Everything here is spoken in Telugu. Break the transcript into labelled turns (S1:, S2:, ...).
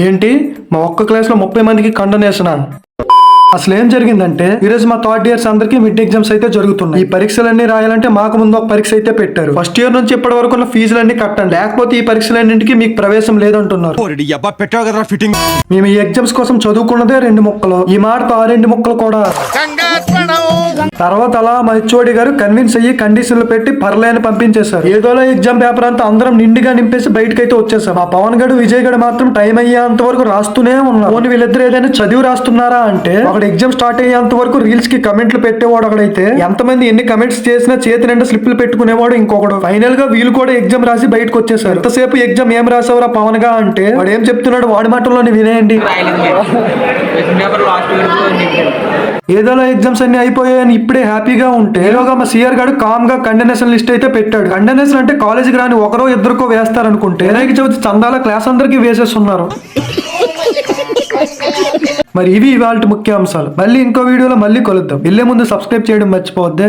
S1: ఏంటి మా ఒక్క క్లాస్ లో 30 మందికి కండనేషనా? అసలు ఏం జరిగిందంటే ఈరోజు మా థర్డ్ ఇయర్స్ అందరికి మిడ్ ఎగ్జామ్స్ అయితే జరుగుతున్నాయి. ఈ పరీక్షలన్నీ రాయాలంటే మాకు ముందు ఒక పరీక్ష అయితే పెట్టారు. ఫస్ట్ ఇయర్ నుంచి ఇప్పటి వరకు ఫీజులన్నీ కట్టండి, లేకపోతే ఈ పరీక్షలన్నింటికి మీకు ప్రవేశం లేదంటున్నారు. మేము ఈ ఎగ్జామ్స్ కోసం చదువుకున్నదే 2 ముక్కలు, ఈ మాటతో ఆ 2 ముక్కలు కూడా. తర్వాత అలా మా హెచ్ఓడి గారు కన్విన్స్ అయ్యి కండిషన్లు పెట్టి పర్లేని పంపించేశారు. ఏదోలా ఎగ్జామ్ పేపర్ అంతా అందరం నిండుగా నింపేసి బయటకు అయితే వచ్చేసాం. మా పవన్ గడు విజయ్ గడు మాత్రం టైం అయ్యేంత వరకు రాస్తూనే ఉన్నారు. పోనీ వీళ్ళిద్దరు ఏదైనా చదివి రాస్తున్నారా అంటే, ఒకడు ఎగ్జామ్ స్టార్ట్ అయ్యేంత వరకు రీల్స్ కి కమెంట్లు పెట్టేవాడు ఒకడైతే, ఎంతమంది ఎన్ని కమెంట్స్ చేసినా చేతి నిండా స్లిప్లు పెట్టుకునేవాడు ఇంకొకడు. ఫైనల్ గా వీళ్ళు కూడా ఎగ్జామ్ రాసి బయటకు వచ్చేసారు. ఎంతసేపు ఎగ్జామ్ ఏం రాసావురా పవన్ గా అంటే, వాడు ఏం చెప్తున్నాడు వాడి మాటల్లోనే వినేయండి. ఏదోలా ఎగ్జామ్స్ అన్ని అయిపోయాయని ఇప్పుడే హ్యాపీగా ఉంటే, ఏలోగా మా సిఆర్ గారు కామ్ గా కండనేషన్ లిస్ట్ అయితే పెట్టాడు. కండనేషన్ అంటే కాలేజీకి రాని ఒకరో ఇద్దరికో వేస్తారనుకుంటే, వినాయక చవితి చందాల క్లాస్ అందరికి వేసేస్తున్నారు. మరి ఇవి ఇవాళ ముఖ్యాంశాలు. మళ్ళీ ఇంకో వీడియోలో మళ్ళీ కలుద్దాం. వెళ్ళే ముందు సబ్స్క్రైబ్ చేయడం మర్చిపోవద్దే.